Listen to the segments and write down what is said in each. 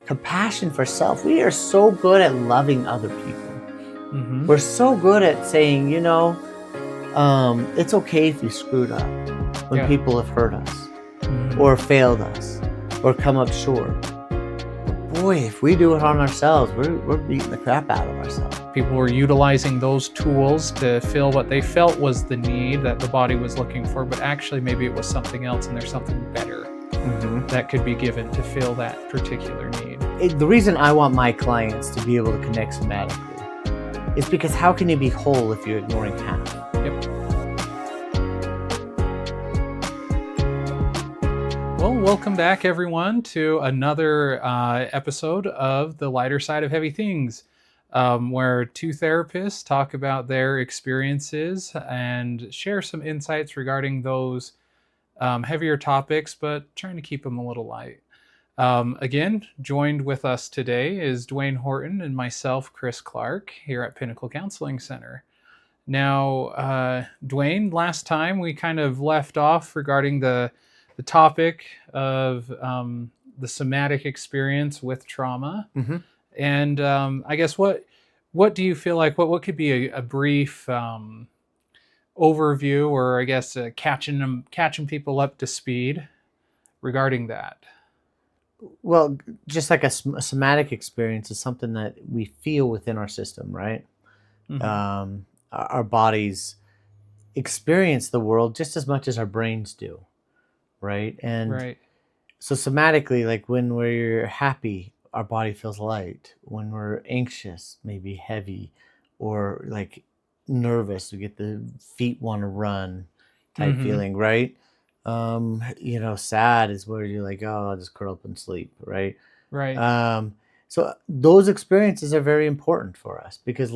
compassion for self. We are so good at loving other people. Mm-hmm. We're so good at saying, it's okay if you screwed up when people have hurt us or failed us or come up short. Boy, if we do it on ourselves, we're beating the crap out of ourselves. People were utilizing those tools to fill what they felt was the need that the body was looking for, but actually maybe it was something else and there's something better that could be given to fill that particular need. The reason I want my clients to be able to connect somatically is because how can you be whole if you're ignoring half? Yep. Well, welcome back, everyone, to another episode of The Lighter Side of Heavy Things, where two therapists talk about their experiences and share some insights regarding those heavier topics, but trying to keep them a little light. Again, joined with us today is Dwayne Horton and myself, Chris Clark, here at Pinnacle Counseling Center. Now, Dwayne, last time we kind of left off regarding the topic of the somatic experience with trauma. And I guess what do you feel like, what could be a brief overview, or I guess catching people up to speed regarding that? Well, just like a somatic experience is something that we feel within our system, right? Our bodies experience the world just as much as our brains do. Right. And so somatically, like when we're happy, our body feels light. When we're anxious, maybe heavy, or like nervous, we get the feet want to run type feeling, right? Sad is where you're like, oh, I'll just curl up and sleep, right? So those experiences are very important for us because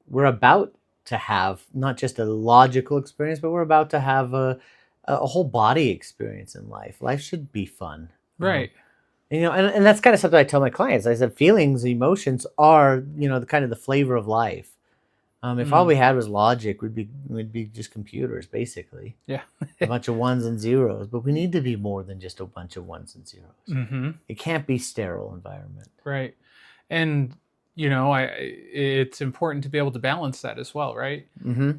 we're about to have not just a logical experience, but we're about to have a whole body experience in life. Life should be fun. Right. And that's kind of something I tell my clients. I said, feelings, emotions are, the kind of the flavor of life. If all we had was logic, we'd be just computers, basically. Yeah. A bunch of ones and zeros. But we need to be more than just a bunch of ones and zeros. It can't be sterile environment. Right. And it's important to be able to balance that as well, right?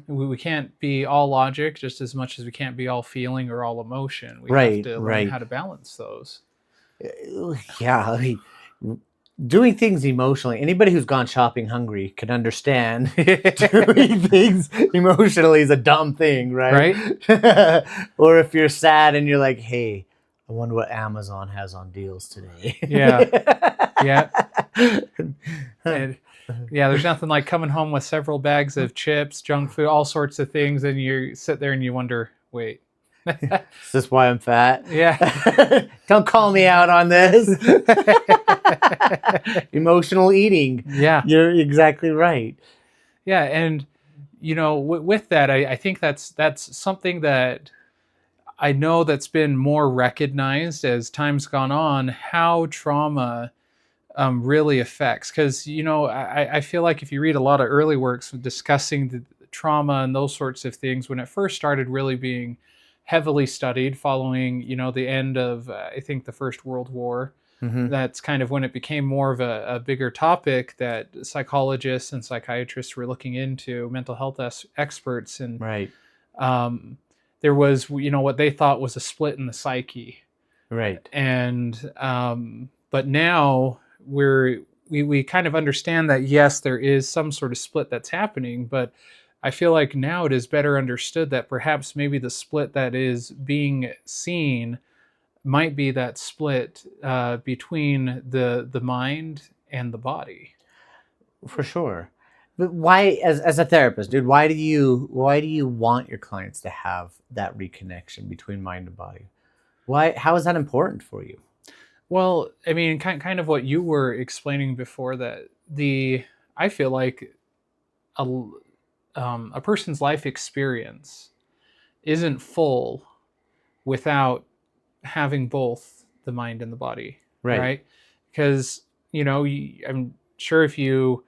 We can't be all logic just as much as we can't be all feeling or all emotion. We have to learn how to balance those. Yeah, I mean, doing things emotionally, anybody who's gone shopping hungry can understand doing things emotionally is a dumb thing, right? Or if you're sad and you're like, hey, I wonder what Amazon has on deals today. Yeah. And, there's nothing like coming home with several bags of chips, junk food, all sorts of things, and you sit there and you wonder, wait. Is this why I'm fat? Yeah. Don't call me out on this. Emotional eating. Yeah. You're exactly right. Yeah, and with that, I think that's something that I know that's been more recognized as time's gone on, how trauma really affects. Because, I feel like if you read a lot of early works discussing the trauma and those sorts of things, when it first started really being heavily studied following, the end of, I think, the First World War, that's kind of when it became more of a bigger topic that psychologists and psychiatrists were looking into, mental health experts. And there was, what they thought was a split in the psyche. Right. And, but now we kind of understand that, yes, there is some sort of split that's happening, but I feel like now it is better understood that perhaps maybe the split that is being seen might be that split between the mind and the body. For sure. But why, as a therapist, dude, why do you want your clients to have that reconnection between mind and body? How is that important for you? Well, I mean, kind of what you were explaining before, that I feel like a person's life experience isn't full without having both the mind and the body, right? Because, I'm sure if you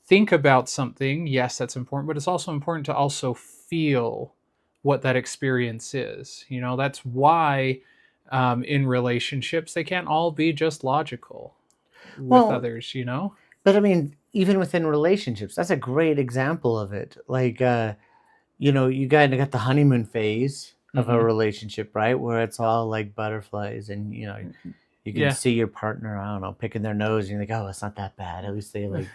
think about something, yes, that's important, but it's also important to also feel what that experience is. That's why in relationships, they can't all be just logical. with Well, others, you know? but I mean, even within relationships, that's a great example of it. Like, you kind of got the honeymoon phase of a Hmm. relationship, right? Where it's all like butterflies and, you can Yeah. see your partner, I don't know, picking their nose and you're like, oh, it's not that bad. At least they like,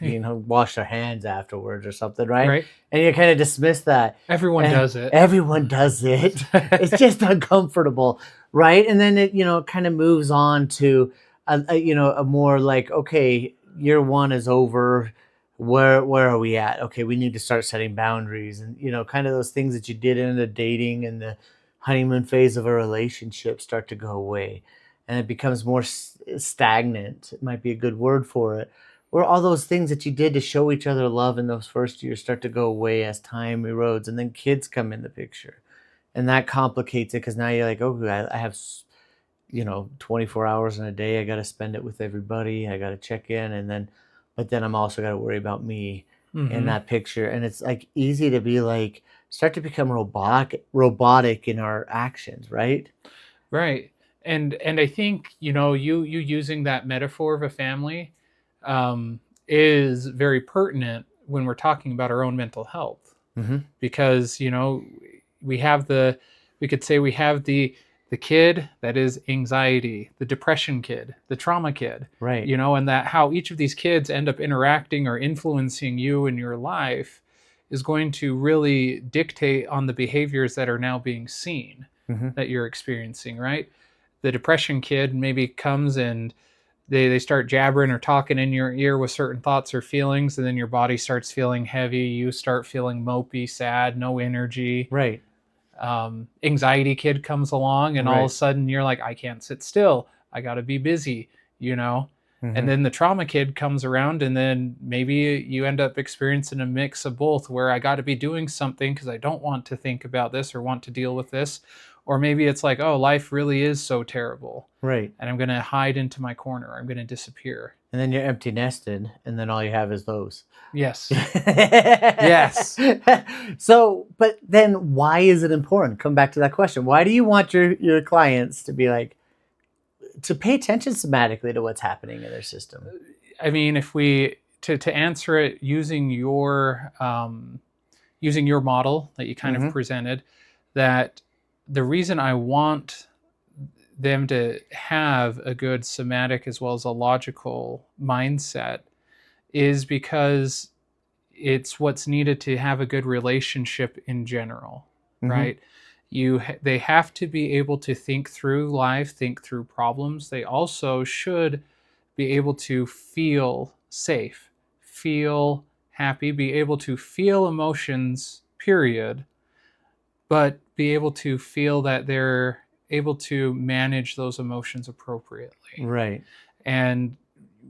wash their hands afterwards or something, right? Right. And you kind of dismiss that. Everyone does it. Everyone does it. It's just uncomfortable, right? And then it, kind of moves on to, a more like, okay, year one is over. Where are we at? Okay, we need to start setting boundaries and, kind of those things that you did in the dating and the honeymoon phase of a relationship start to go away and it becomes more stagnant. It might be a good word for it. Where all those things that you did to show each other love in those first years start to go away as time erodes, and then kids come in the picture, and that complicates it because now you're like, oh, I have 24 hours in a day. I got to spend it with everybody. I got to check in, but then I'm also got to worry about me in Hmm. that picture, and it's like easy to be like start to become robotic in our actions, right? Right. And I think, you using that metaphor of a family um, is very pertinent when we're talking about our own mental health, Mm-hmm. because we have the we could say we have the kid that is anxiety, the depression kid, the trauma kid, Right. and that how each of these kids end up interacting or influencing you in your life is going to really dictate on the behaviors that are now being seen, Mm-hmm. that you're experiencing, right? The depression kid maybe comes and they start jabbering or talking in your ear with certain thoughts or feelings, and then your body starts feeling heavy, you start feeling mopey, sad, no energy. Right. Anxiety kid comes along and all of a Right. sudden you're like, I can't sit still, I got to be busy, you know and Mm-hmm. then the trauma kid comes around, and then maybe you end up experiencing a mix of both, where I got to be doing something because I don't want to think about this or want to deal with this, or maybe it's like, oh, life really is so terrible Right. and I'm going to hide into my corner, I'm going to disappear. And then you're empty nested, and then all you have is those. Yes. Yes. So, but then why is it important? Come back to that question. Why do you want your clients to be like, to pay attention somatically to what's happening in their system? I mean, if we to answer it using your model that you kind of Mm-hmm. presented, that the reason I want them to have a good somatic as well as a logical mindset is because it's what's needed to have a good relationship in general, Mm-hmm. right? They have to be able to think through life, think through problems. They also should be able to feel safe, feel happy, be able to feel emotions, period, but be able to feel that they're able to manage those emotions appropriately. Right. And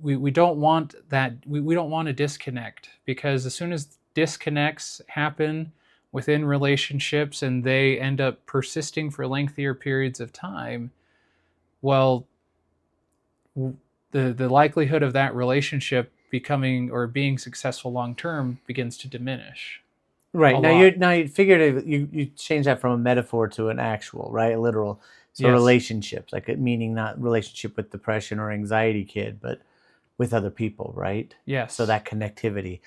we don't want that, we don't want to disconnect, because as soon as disconnects happen within relationships and they end up persisting for lengthier periods of time, well, the likelihood of that relationship becoming or being successful long term begins to diminish a Right. lot. Now you figured you change that from a metaphor to an actual, right? A literal. So Yes. relationships, like meaning not relationship with depression or anxiety kid, but with other people, right? So Yes. that connectivity.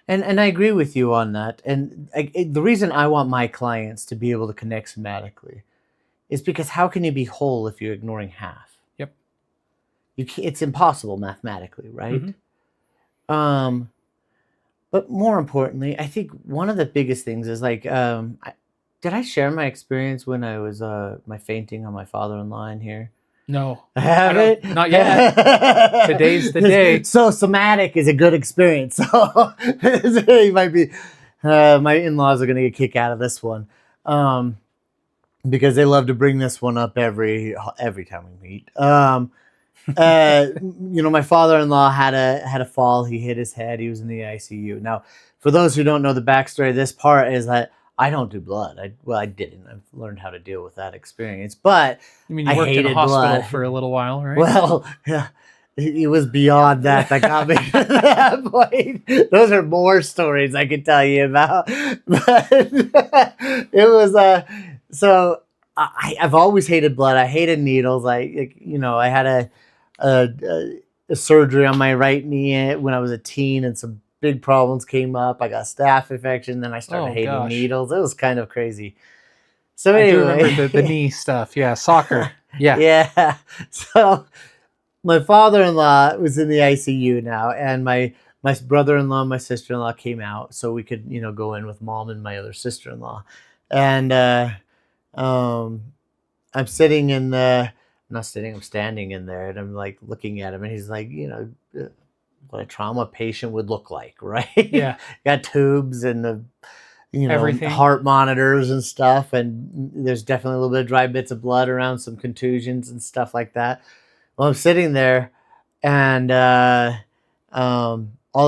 And I agree with you on that. And the reason I want my clients to be able to connect somatically is because how can you be whole if you're ignoring half? Yep. It's impossible mathematically, right? Hmm. Um, but more importantly, I think one of the biggest things is like, did I share my experience when I was my fainting on my father-in-law in here? No, I I don't. haven't. Not yet. Today's the day. So somatic is a good experience. So you might be. My in-laws are gonna get a kick out of this one, because they love to bring this one up every time we meet. My father-in-law had a fall. He hit his head. He was in the ICU. Now, for those who don't know the backstory, this part is that I don't do blood. I didn't. I've learned how to deal with that experience, but I mean, you I worked in a hated hospital blood. for a little while, right? Well, yeah, it was beyond that got me to that point. Those are more stories I could tell you about. But it was so I've always hated blood. I hated needles. I had a a surgery on my right knee when I was a teen, and some big problems came up. I got staph infection, then I started Oh hating gosh. needles. It was kind of crazy. So I do remember the anyway, knee stuff. Yeah, soccer. Yeah. yeah. So my father-in-law was in the ICU now, and my brother-in-law and my sister-in-law came out so we could, go in with mom and my other sister-in-law. And um I'm sitting in the not sitting, I'm standing in there, and I'm like looking at him, and he's like, what a trauma patient would look like, right? Yeah. Got tubes and the Everything. heart monitors and stuff, and there's definitely a little bit of dry bits of blood around some contusions and stuff like that. Well, I'm sitting there, and all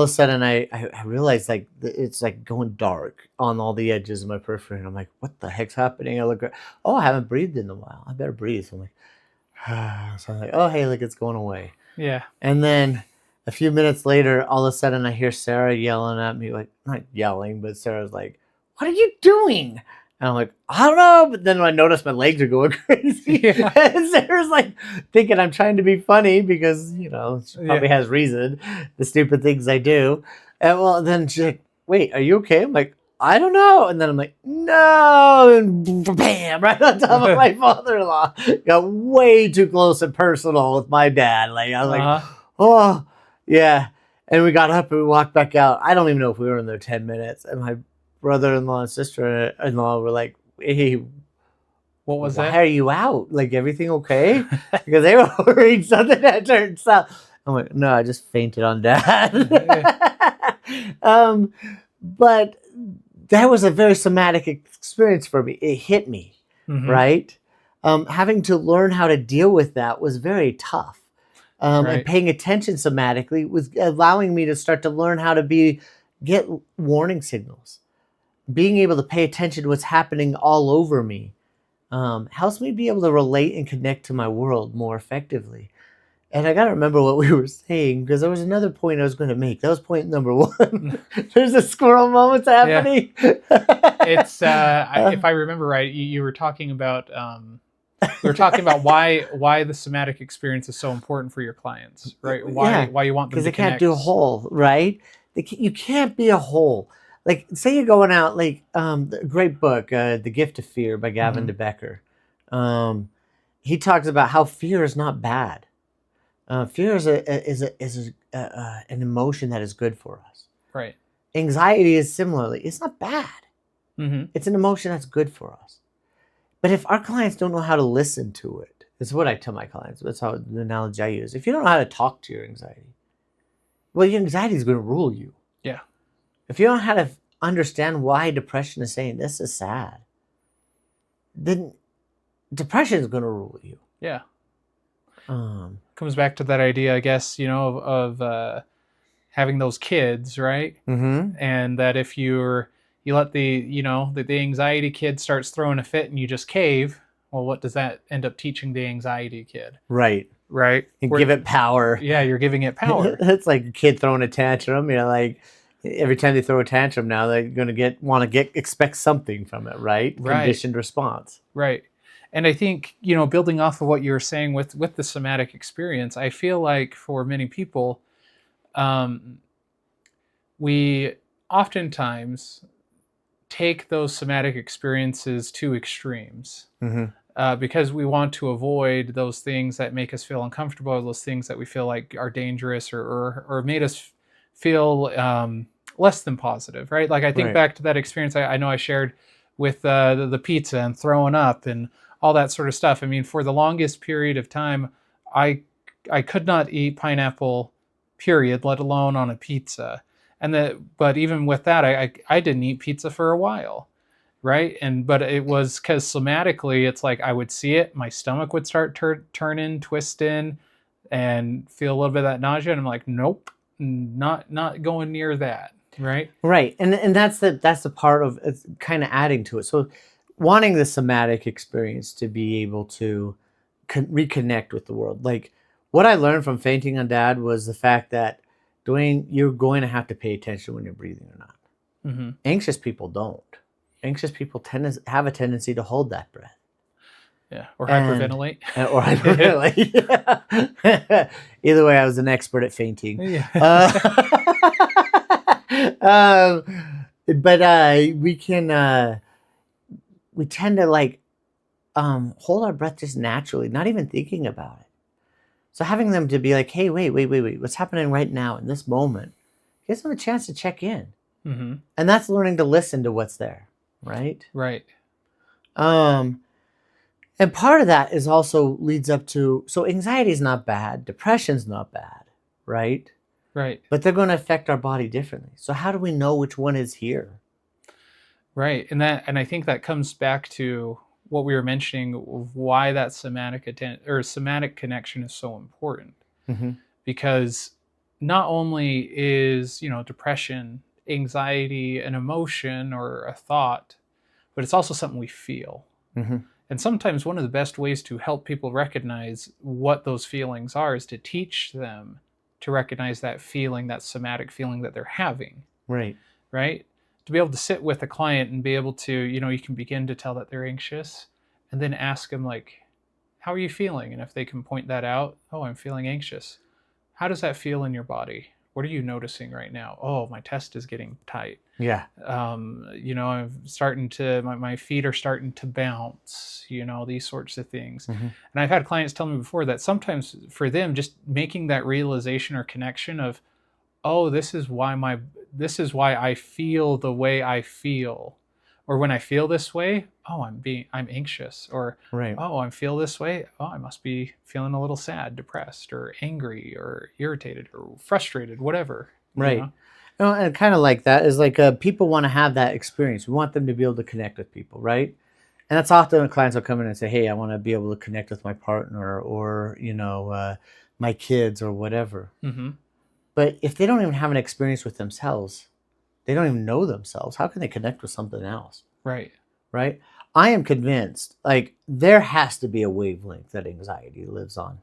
of a sudden I realized like it's like going dark on all the edges of my periphery, and I'm like, what the heck's happening? I look, oh, I haven't breathed in a while. I better breathe. So I'm like, so I'm like, oh, hey, look, it's going away. Yeah. And then a few minutes later, all of a sudden I hear Sarah yelling at me, like not yelling, but Sarah's like, what are you doing? And I'm like, I don't know. But then I notice my legs are going crazy. Yeah. And Sarah's like thinking I'm trying to be funny because, she probably has reason, the stupid things I do. And well, then she's like, wait, are you okay? I'm like, I don't know. And then I'm like, no. And bam, right on top of my father-in-law. Got way too close and personal with my dad. Like, I was like, Uh-huh. oh, yeah. And we got up and we walked back out. I don't even know if we were in there 10 minutes. And my brother-in-law and sister-in-law were like, hey, What was why that? are you out? Like, everything okay? Because they were worried something had turned south. I'm like, no, I just fainted on dad. But that was a very somatic experience for me. It hit me, Mm-hmm. right? Having to learn how to deal with that was very tough. And Right. paying attention somatically was allowing me to start to learn how to get warning signals. Being able to pay attention to what's happening all over me helps me be able to relate and connect to my world more effectively. And I got to remember what we were saying because there was another point I was going to make. That was point number one. There's a squirrel moment Yeah. happening. It's if I remember right, you were talking about we were talking about why the somatic experience is so important for your clients, right? Yeah, Why you want them because to they can't connect. do a whole, right? You can't be a whole. Like, say you're going out, like, the great book, The Gift of Fear by Gavin Mm-hmm. de Becker. He talks about how fear is not bad. Fear is an emotion that is good for us. Right. Anxiety is similarly, it's not bad. Mm-hmm. It's an emotion that's good for us. But if our clients don't know how to listen to it, it's what I tell my clients. That's how the analogy I use. If you don't know how to talk to your anxiety, well, your anxiety is going to rule you. Yeah. If you don't know how to understand why depression is saying this is sad, then depression is going to rule you. Yeah. Um, Comes back to that idea, I guess, of having those kids, right? mm-hmm. And that if you let the anxiety kid starts throwing a fit and you just cave, well, what does that end up teaching the anxiety kid? Right. Right. And give it power. Yeah, you're giving it power. It's like a kid throwing a tantrum. Like every time they throw a tantrum now, they're going to expect something from it, right? Right. Conditioned response. Right. And I think, building off of what you were saying with the somatic experience, I feel like for many people, we oftentimes take those somatic experiences to extremes. Mm-hmm. Because we want to avoid those things that make us feel uncomfortable, those things that we feel like are dangerous or made us feel less than positive, right? Like I think back to that experience I know I shared with the pizza and throwing up and all that sort of stuff. I mean, for the longest period of time, I could not eat pineapple, period, let alone on a pizza. But even with that, I didn't eat pizza for a while. Right. But it was because somatically, it's like I would see it, my stomach would start turning, twisting, and feel a little bit of that nausea. And I'm like, nope, not going near that. Right. Right. And that's the part of it's kind of adding to it. So wanting the somatic experience to be able to reconnect with the world. Like what I learned from fainting on dad was the fact that Dwayne, you're going to have to pay attention when you're breathing or not. Mm-hmm. Anxious people don't. Anxious people have a tendency to hold that breath. Yeah. Or and hyperventilate. or hyperventilate. Yeah. Either way, I was an expert at fainting. Yeah. Uh, but we tend to like hold our breath just naturally, not even thinking about it. So having them to be like, hey, wait, what's happening right now in this moment? Gives them a chance to check in. Mm-hmm. And that's learning to listen to what's there, right? Right. Um, and part of that is also leads up to, so anxiety is not bad, depression's not bad, right? Right. But they're going to affect our body differently. So how do we know which one is here? Right. And I think that comes back to what we were mentioning of why that somatic connection is so important. Mm-hmm. Because not only is, depression, anxiety, an emotion or a thought, but it's also something we feel. Mm-hmm. And sometimes one of the best ways to help people recognize what those feelings are is to teach them to recognize that feeling, that somatic feeling that they're having. Right. Right? To be able to sit with a client and be able to, you can begin to tell that they're anxious and then ask them, like, how are you feeling? And if they can point that out, oh, I'm feeling anxious. How does that feel in your body? What are you noticing right now? Oh, my chest is getting tight. Yeah. I'm starting to, my feet are starting to bounce, these sorts of things. Mm-hmm. And I've had clients tell me before that sometimes for them, just making that realization or connection of, oh, this is why I feel the way I feel. Or when I feel this way, oh, I'm anxious. Or, Right. oh, I feel this way. Oh, I must be feeling a little sad, depressed, or angry, or irritated, or frustrated, whatever. Right. And kind of like that is like people want to have that experience. We want them to be able to connect with people, right? And that's often when clients will come in and say, hey, I want to be able to connect with my partner or, my kids or whatever. Mm-hmm. But if they don't even have an experience with themselves, they don't even know themselves, how can they connect with something else? Right. Right? I am convinced, like, there has to be a wavelength that anxiety lives on.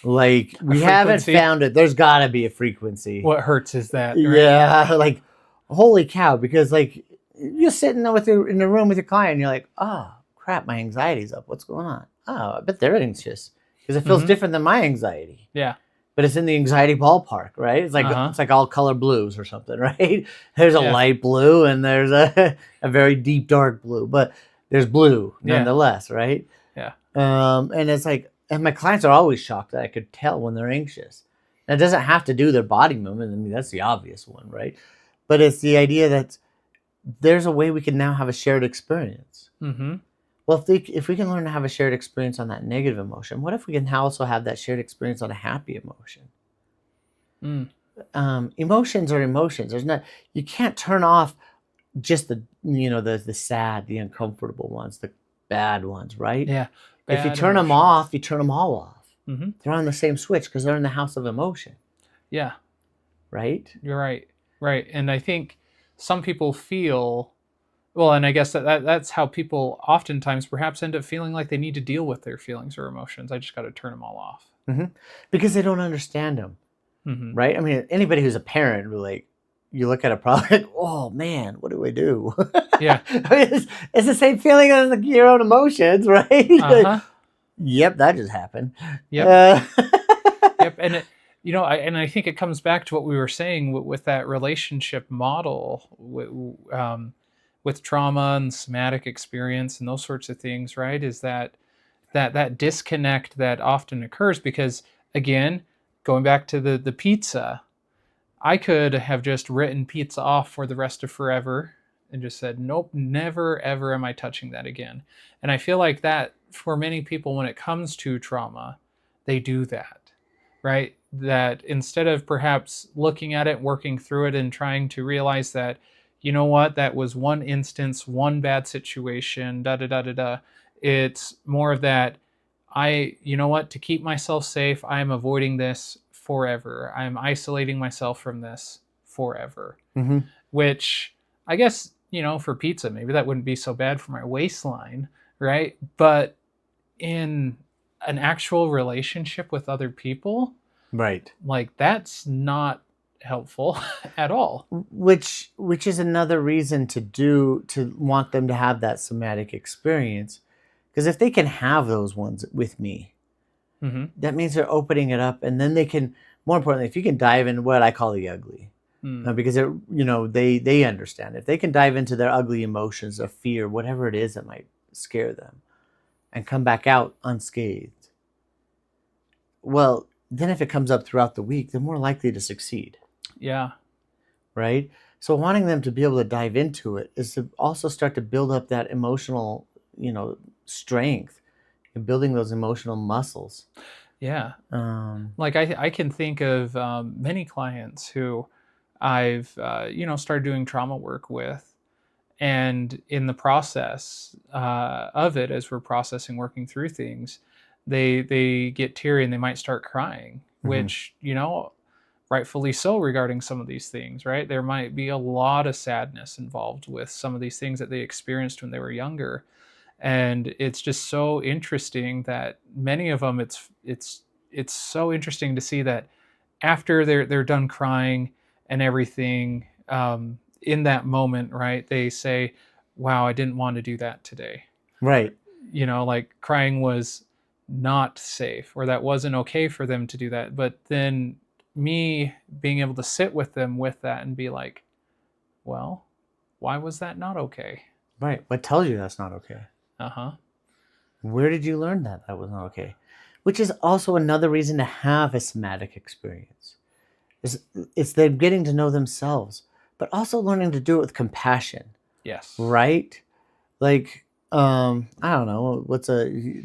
Like, we haven't found it. There's got to be a frequency. What hurts is that. Right? Yeah, like, holy cow, because, like, you're sitting there in the room with your client, and you're like, oh, crap, my anxiety's up. What's going on? Oh, I bet they're anxious because it feels different than my anxiety. Yeah. But it's in the anxiety ballpark, right? It's like it's like all color blues or something, right? There's a light blue and there's a very deep dark blue, but there's blue nonetheless, right? Yeah. And it's like, and my clients are always shocked that I could tell when they're anxious. And it doesn't have to do with their body movement. I mean, that's the obvious one, right? But it's the idea that there's a way we can now have a shared experience. Mm-hmm. Well, if we can learn to have a shared experience on that negative emotion, what if we can also have that shared experience on a happy emotion? Emotions are emotions. You can't turn off just the sad, the uncomfortable ones, the bad ones, right? Yeah. If you turn them off, you turn them all off. Mm-hmm. They're on the same switch because they're in the house of emotion. Yeah. Right? You're right. Right. And I think some people feel, well, and I guess that's how people oftentimes perhaps end up feeling like they need to deal with their feelings or emotions. I just got to turn them all off. Mm-hmm. Because they don't understand them. Mm-hmm. Right? I mean, anybody who's a parent, like, you look at a problem, like, oh man, what do I do? Yeah. I mean, it's the same feeling as like your own emotions, right? Uh-huh. Like, yep, that just happened. Yep. Yep. And I think it comes back to what we were saying with that relationship model with trauma and somatic experience and those sorts of things, right? Is that disconnect that often occurs because, again, going back to the pizza, I could have just written pizza off for the rest of forever and just said, nope, never, ever am I touching that again. And I feel like that for many people, when it comes to trauma, they do that, right? That instead of perhaps looking at it, working through it, and trying to realize that, you know what, that was one instance, one bad situation, it's more of that, to keep myself safe, I'm avoiding this forever. I'm isolating myself from this forever. Mm-hmm. Which I guess, for pizza, maybe that wouldn't be so bad for my waistline, right? But in an actual relationship with other people, right, like, that's not helpful at all. Which is another reason to want them to have that somatic experience, Because if they can have those ones with me, Mm-hmm. that means they're opening it up, and then they can, more importantly, if you can dive into what I call the ugly, Mm. because they understand. If they can dive into their ugly emotions of fear, whatever it is that might scare them, and come back out unscathed, well, then if it comes up throughout the week, they're more likely to succeed. Yeah. Right? So wanting them to be able to dive into it is to also start to build up that emotional, strength and building those emotional muscles. Yeah. Um, Like I can think of many clients who I've started doing trauma work with, and in the process of it, as we're processing, working through things, they get teary and they might start crying, mhm. which rightfully so regarding some of these things, right? There might be a lot of sadness involved with some of these things that they experienced when they were younger, and it's just so interesting that many of them, it's so interesting to see that after they're done crying and everything, in that moment, right, they say, wow, I didn't want to do that today. Right. Like crying was not safe, or that wasn't okay for them to do that. But then me being able to sit with them with that and be like, well, why was that not okay? Right. What tells you that's not okay? Uh-huh. Where did you learn that that was not okay? Which is also another reason to have a somatic experience. It's them getting to know themselves, but also learning to do it with compassion. Yes. Right? Like, I don't know,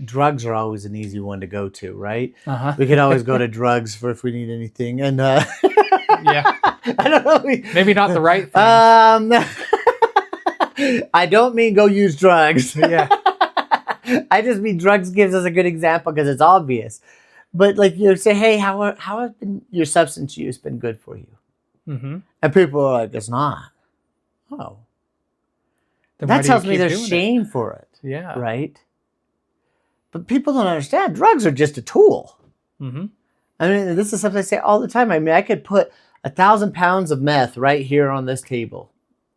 drugs are always an easy one to go to, right? Uh-huh. We could always go to drugs for if we need anything. And Yeah. I don't know. Maybe not the right things. I don't mean go use drugs. Yeah. I just mean drugs gives us a good example because it's obvious. But like say, hey, how has been your substance use been good for you? Mm-hmm. And people are like, it's not. Oh, Then why that do you tells me keep there's doing it? shame for it, Yeah. right? But people don't understand. Drugs are just a tool. Mm-hmm. I mean, this is something I say all the time. I mean, I could put 1,000 pounds of meth right here on this table.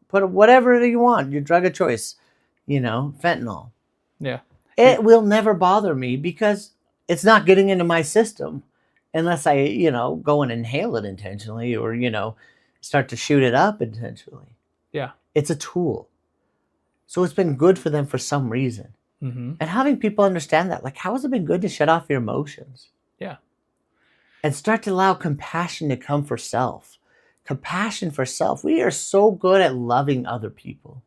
Put whatever you want, your drug of choice, fentanyl. Yeah. It will never bother me because it's not getting into my system unless I, go and inhale it intentionally or, start to shoot it up intentionally. Yeah. It's a tool. So it's been good for them for some reason. Mm-hmm. And having people understand that, like, how has it been good to shut off your emotions? Yeah. And start to allow compassion to come for self. Compassion for self. We are so good at loving other people.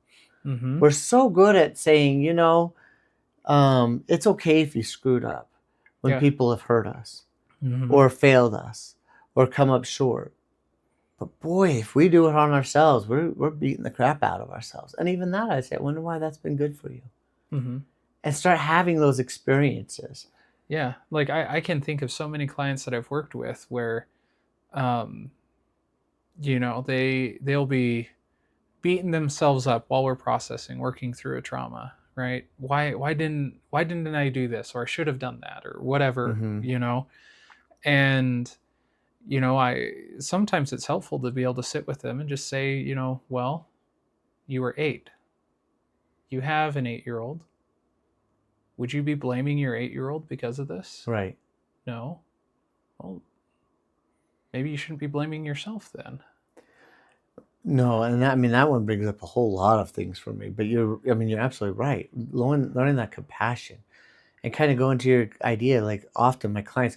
Mm-hmm. We're so good at saying, it's okay if you screwed up when Yeah. people have hurt us Mm-hmm. or failed us or come up short. But boy, if we do it on ourselves, we're beating the crap out of ourselves. And even that, I say, I wonder why that's been good for you. Mm-hmm. And start having those experiences. Yeah. Like I can think of so many clients that I've worked with where, they'll be beating themselves up while we're processing, working through a trauma, right? Why didn't I do this, or I should have done that, or whatever, Mm-hmm. And I sometimes it's helpful to be able to sit with them and just say, well, you were 8. You have an 8-year-old. Would you be blaming your 8-year-old because of this? Right. No. Well, maybe you shouldn't be blaming yourself then. No, and that one brings up a whole lot of things for me. But you're absolutely right. Learning that compassion and kind of going to your idea. Like often my clients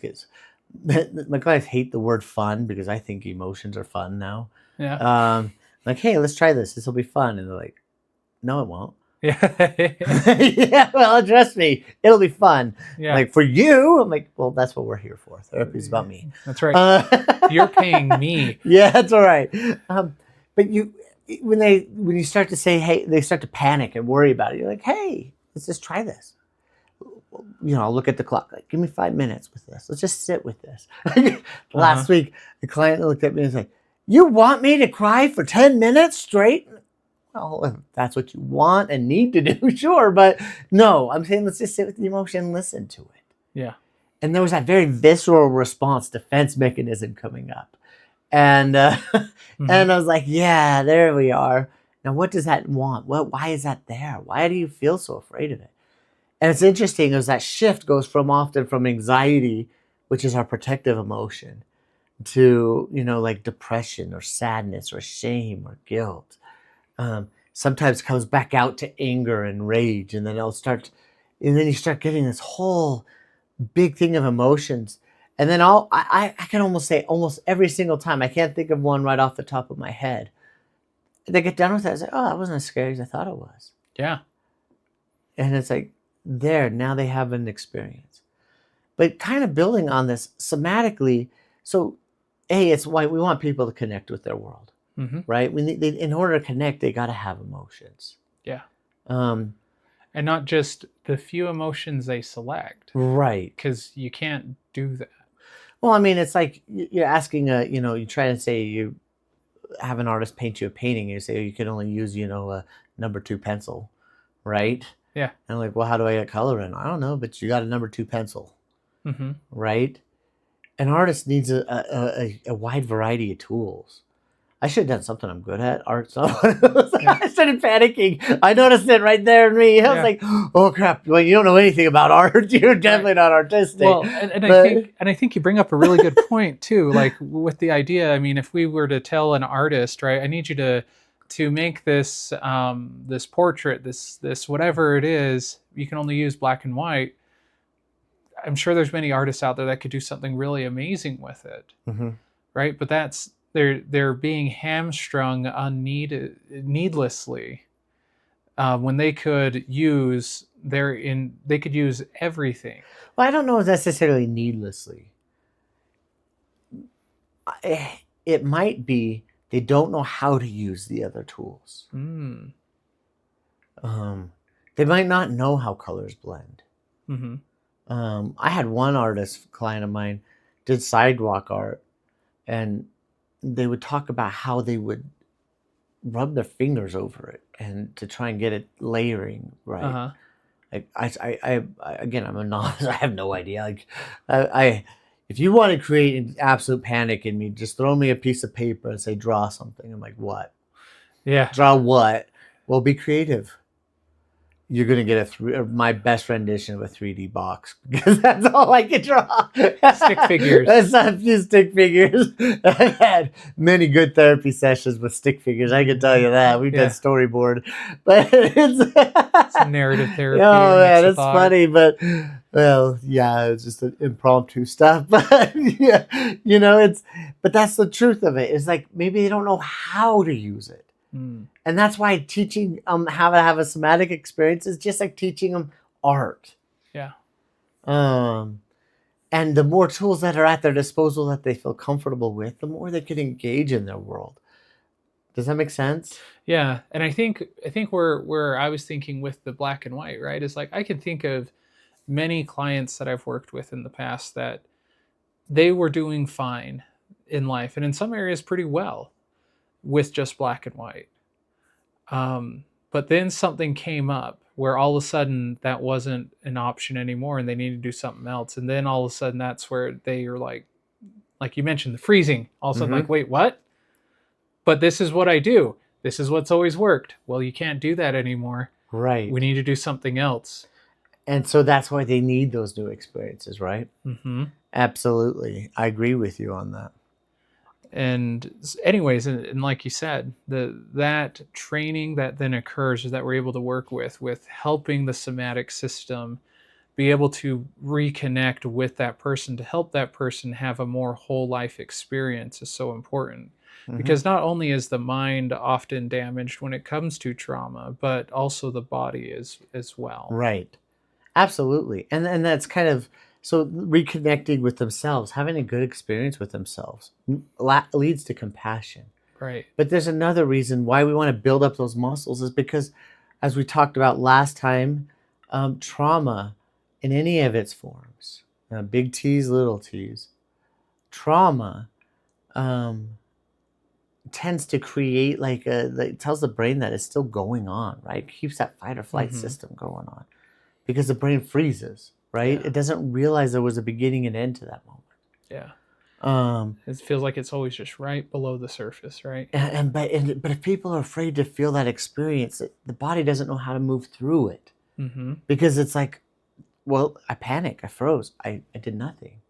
hate the word fun because I think emotions are fun now. Yeah. Like, hey, let's try this. This will be fun. And they're like, no, it won't. Yeah. Yeah, well, trust me, it'll be fun. Yeah. Like for you, I'm like, well, that's what we're here for. Therapy's about me. That's right. You're paying me. Yeah, that's all right. But when you start to say, hey, they start to panic and worry about it. You're like, hey, let's just try this. I'll look at the clock. Like, give me 5 minutes with this. Let's just sit with this. Last week, the client looked at me and was like, you want me to cry for 10 minutes straight? Well, if that's what you want and need to do, sure. But no, I'm saying let's just sit with the emotion and listen to it. Yeah. And there was that very visceral response, defense mechanism coming up. And and I was like, yeah, there we are. Now, what does that want? Why is that there? Why do you feel so afraid of it? And it's interesting is that shift goes from often from anxiety, which is our protective emotion, to, like depression or sadness or shame or guilt. Sometimes comes back out to anger and rage, and then and then you start getting this whole big thing of emotions. And then I can almost say almost every single time, I can't think of one right off the top of my head. They get done with it, I say, oh, that wasn't as scary as I thought it was. Yeah. And it's like, now they have an experience. But kind of building on this somatically, so it's why we want people to connect with their world, right? In order to connect, they got to have emotions. Yeah. Um, and not just the few emotions they select. Right. Because you can't do that. Well, I mean, it's like you're asking you try to say you have an artist paint you a painting, and you say you can only use, a number 2 pencil, right? Yeah. And like, well, how do I get color in? I don't know, but you got a number 2 pencil, right? An artist needs a wide variety of tools. I should have done something I'm good at, art. So I started panicking. I noticed it right there in me. I was like, "Oh crap! Well, you don't know anything about art. You're definitely not artistic." Well, I think you bring up a really good point too. Like with the idea, I mean, if we were to tell an artist, right, I need you to make this this portrait, this whatever it is, you can only use black and white. I'm sure there's many artists out there that could do something really amazing with it, right? But that's they're being hamstrung needlessly when they could use they could use everything. Well, I don't know if necessarily needlessly. It might be they don't know how to use the other tools. They might not know how colors blend. I had one artist client of mine did sidewalk art, and they would talk about how they would rub their fingers over it and to try and get it layering right. Like I again, I'm a novice. I have no idea. Like if you want to create an absolute panic in me, just throw me a piece of paper and say draw something. I'm like, what? Yeah. Draw what? Well, be creative. You're gonna get my best rendition of a 3D box because that's all I can draw. Stick figures. That's not a few stick figures. I've had many good therapy sessions with stick figures. I can tell you that we've done storyboard, but it's narrative therapy. Oh man, it's funny, but well, yeah, it's just an impromptu stuff. But yeah, but that's the truth of it. It's like maybe they don't know how to use it. And that's why teaching how to have a somatic experience is just like teaching them art. Yeah. And the more tools that are at their disposal that they feel comfortable with, the more they can engage in their world. Does that make sense? Yeah. And I think where I was thinking with the black and white, right, is like I can think of many clients that I've worked with in the past that they were doing fine in life and in some areas pretty well with just black and white. But then something came up where all of a sudden that wasn't an option anymore and they needed to do something else. And then all of a sudden that's where they are like you mentioned, the freezing. All of a sudden like, wait, what? But this is what I do. This is what's always worked. Well, you can't do that anymore. Right. We need to do something else. And so that's why they need those new experiences, right? Absolutely. I agree with you on that. And anyways, and like you said, that training that then occurs is that we're able to work with helping the somatic system be able to reconnect with that person to help that person have a more whole life experience is so important. Because not only is the mind often damaged when it comes to trauma, but also the body as well. Right. Absolutely. And that's kind of, so reconnecting with themselves, having a good experience with themselves leads to compassion. Right. But there's another reason why we want to build up those muscles is because, as we talked about last time, trauma in any of its forms, big T's, little t's, trauma tends to create it tells the brain that it's still going on, right? It keeps that fight or flight system going on because the brain freezes. Right? Yeah. It doesn't realize there was a beginning and end to that moment. Yeah. It feels like it's always just right below the surface, right? But if people are afraid to feel that experience, the body doesn't know how to move through it. Because it's like, well, I panicked. I froze. I did nothing.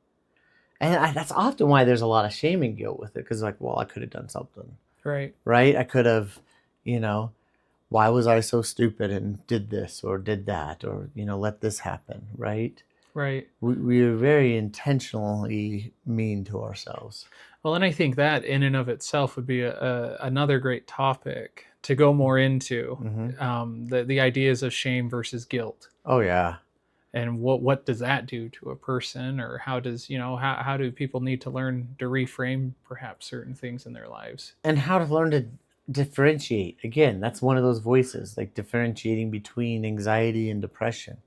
And that's often why there's a lot of shame and guilt with it. Because, like, well, I could have done something, Right. right? I could have, you know, why was I so stupid and did this or did that or, let this happen, right? Right. We are very intentionally mean to ourselves. Well, and I think that in and of itself would be another great topic to go more into, Hmm. the ideas of shame versus guilt, Oh, yeah. and what does that do to a person, or how does how do people need to learn to reframe perhaps certain things in their lives? And how to learn to differentiate. Again, that's one of those voices, like differentiating between anxiety and depression.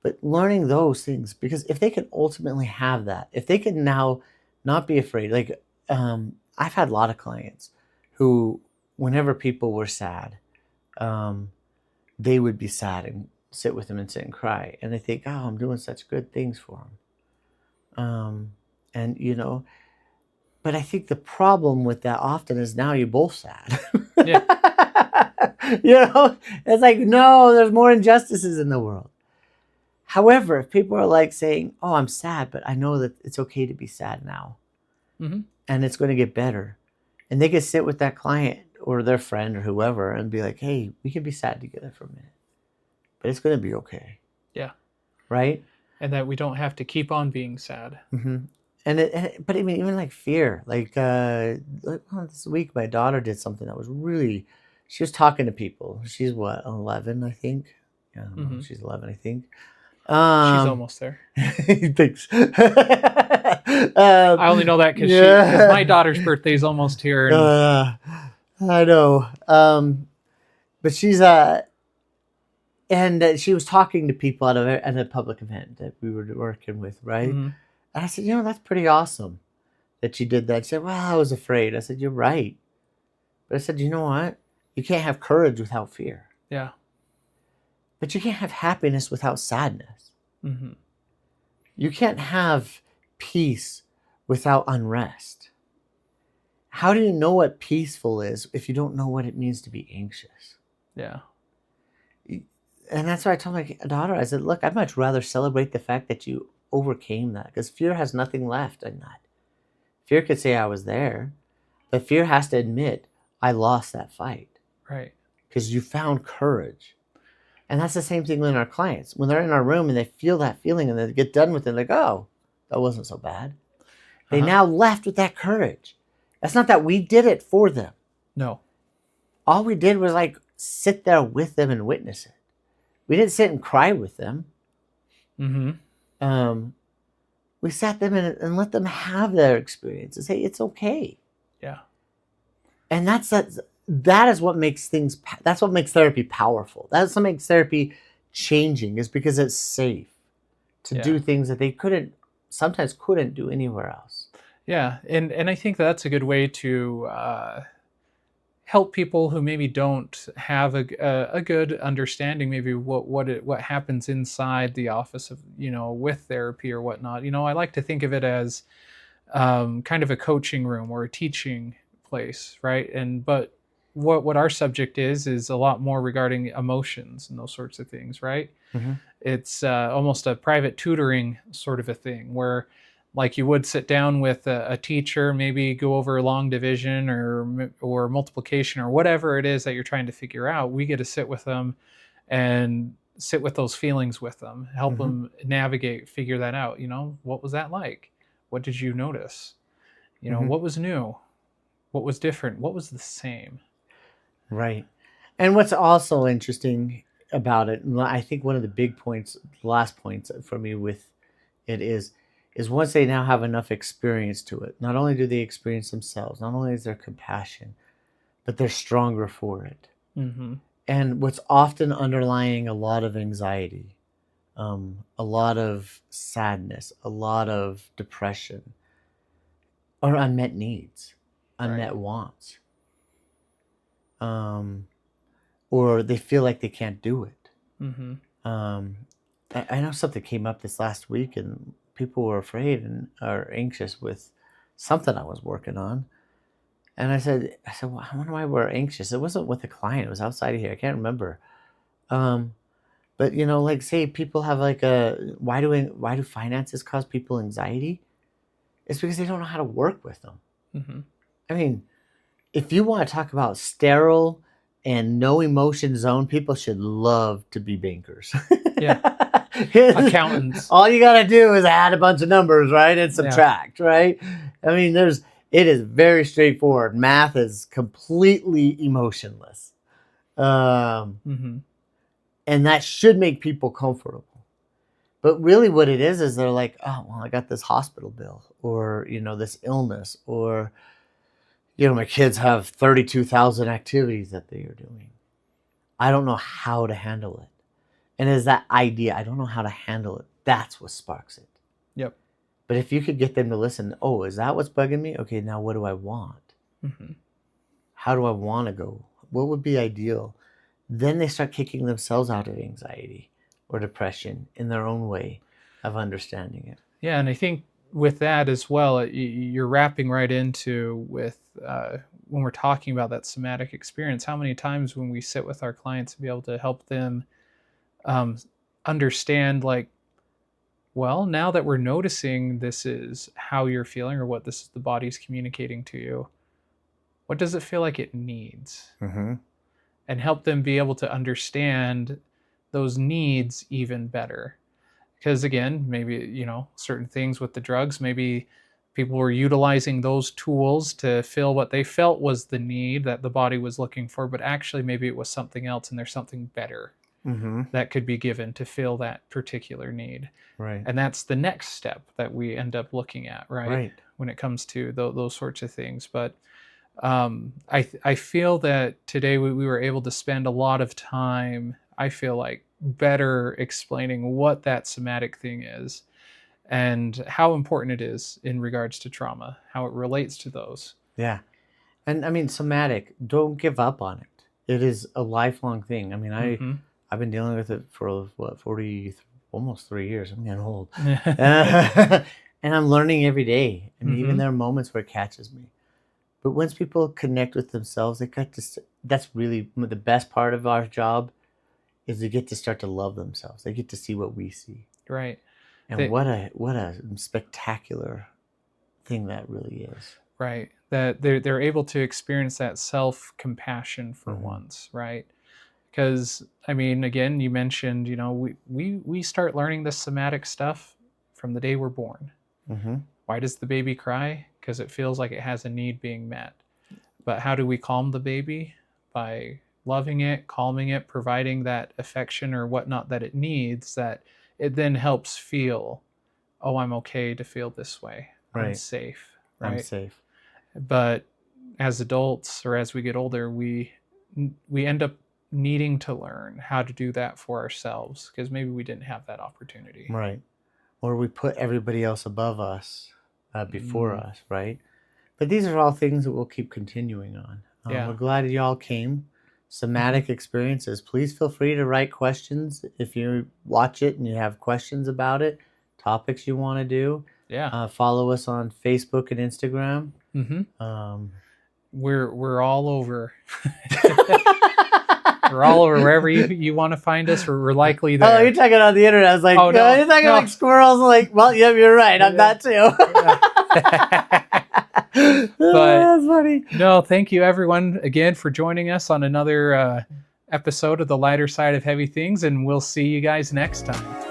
But learning those things, because if they can ultimately have that, if they can now not be afraid, like I've had a lot of clients who, whenever people were sad, um, they would be sad and sit with them and sit and cry. And they think, oh, I'm doing such good things for them. And, but I think the problem with that often is now you're both sad. Yeah. It's like, no, there's more injustices in the world. However, if people are like saying, oh, I'm sad, but I know that it's okay to be sad now Mm-hmm. and it's going to get better. And they can sit with that client or their friend or whoever and be like, hey, we can be sad together for a minute, but it's going to be okay. Yeah. Right? And that we don't have to keep on being sad. Mm-hmm. But I mean, even like fear, like this week, my daughter did something that was really, she was talking to people. She's what, 11, I think. I don't know. Mm-hmm. She's 11, I think. She's almost there. Thanks. I only know that because my daughter's birthday is almost here. And I know. But she's and she was talking to people at a public event that we were working with, right? mm-hmm. And I said, that's pretty awesome that you did that. She said, well, I was afraid. I said, you're right. But I said, you know what? You can't have courage without fear. Yeah. But you can't have happiness without sadness. Mm-hmm. You can't have peace without unrest. How do you know what peaceful is if you don't know what it means to be anxious? Yeah. And that's why I told my daughter, I said, look, I'd much rather celebrate the fact that you overcame that, because fear has nothing left in that. Fear could say I was there, but fear has to admit I lost that fight. Right. Because you found courage. And that's the same thing with our clients. When they're in our room and they feel that feeling and they get done with it, like, oh, that wasn't so bad. They now left with that courage. That's not that we did it for them. No. All we did was like sit there with them and witness it. We didn't sit and cry with them. Mm-hmm. We sat them and let them have their experience and say, it's okay. Yeah. And that is what makes that's what makes therapy powerful. That's what makes therapy changing, is because it's safe to do things that they sometimes couldn't do anywhere else. Yeah. And I think that's a good way to help people who maybe don't have a good understanding, maybe what happens inside the office of, with therapy or whatnot. I like to think of it as kind of a coaching room or a teaching place, right? But what our subject is a lot more regarding emotions and those sorts of things, right? Mm-hmm. It's almost a private tutoring sort of a thing, where like you would sit down with a teacher, maybe go over long division or multiplication or whatever it is that you're trying to figure out. We get to sit with them and sit with those feelings with them, help Mm-hmm. them navigate, figure that out. What was that like? What did you notice? Mm-hmm. What was new? What was different? What was the same? Right. And what's also interesting about it, and I think one of the big points, last points for me with it is once they now have enough experience to it, not only do they experience themselves, not only is there compassion, but they're stronger for it. Mm-hmm. And what's often underlying a lot of anxiety, a lot of sadness, a lot of depression, are unmet needs, unmet wants. Or they feel like they can't do it. Mm-hmm. I know something came up this last week and people were afraid and are anxious with something I was working on. And I said, well, I wonder why we're anxious. It wasn't with a client. It was outside of here. I can't remember. But But like say people have like why do finances cause people anxiety? It's because they don't know how to work with them. Mm-hmm. I mean, if you want to talk about sterile and no emotion zone, people should love to be bankers. Yeah. Accountants. All you got to do is add a bunch of numbers, right? And Yeah. subtract, right? I mean, it is very straightforward. Math is completely emotionless. Mm-hmm. And that should make people comfortable. But really what it is they're like, oh, well, I got this hospital bill or, this illness or, my kids have 32,000 activities that they are doing. I don't know how to handle it. And it's that idea, I don't know how to handle it. That's what sparks it. Yep. But if you could get them to listen, oh, is that what's bugging me? Okay, now what do I want? Mm-hmm. How do I want to go? What would be ideal? Then they start kicking themselves out of anxiety or depression in their own way of understanding it. Yeah, and I think with that as well, you're wrapping right into with when we're talking about that somatic experience, how many times when we sit with our clients to be able to help them understand, like, well, now that we're noticing this is how you're feeling or what this is the body's communicating to you, what does it feel like it needs? Mm-hmm. And help them be able to understand those needs even better. Because again, maybe, certain things with the drugs, maybe people were utilizing those tools to fill what they felt was the need that the body was looking for, but actually maybe it was something else and there's something better that could be given to fill that particular need. Right. And that's the next step that we end up looking at, right? When it comes to those sorts of things. But I feel that today we were able to spend a lot of time, I feel like, better explaining what that somatic thing is and how important it is in regards to trauma, how it relates to those. Yeah. And I mean, somatic, don't give up on it. It is a lifelong thing. I mean, I've been dealing with it for what, 40, almost 3 years. I'm getting old. And I'm learning every day. And even there are moments where it catches me. But once people connect with themselves, that's really the best part of our job is they get to start to love themselves. They get to see what we see. Right. And what a spectacular thing that really is. Right. That they're able to experience that self-compassion for once, right? Because, I mean, again, you mentioned, we start learning this somatic stuff from the day we're born. Why does the baby cry? Because it feels like it has a need being met. But how do we calm the baby? By loving it, calming it, providing that affection or whatnot that it needs, that it then helps feel, oh, I'm okay to feel this way. Right. I'm safe. Right? I'm safe. But as adults or as we get older, we end up needing to learn how to do that for ourselves because maybe we didn't have that opportunity. Right. Or we put everybody else above us before us, right? But these are all things that we'll keep continuing on. We're glad y'all came. Somatic experiences. Please feel free to write questions if you watch it and you have questions about it, topics you want to do. Yeah. Follow us on Facebook and Instagram. We're all over. We're all over wherever you want to find us. We're likely there. Oh, you're talking on the internet. I was like, oh, no, you're talking like squirrels. Like, well, yeah, you're right. I'm that too. But that's funny. No, thank you everyone again for joining us on another episode of The Lighter Side of Heavy Things, and we'll see you guys next time.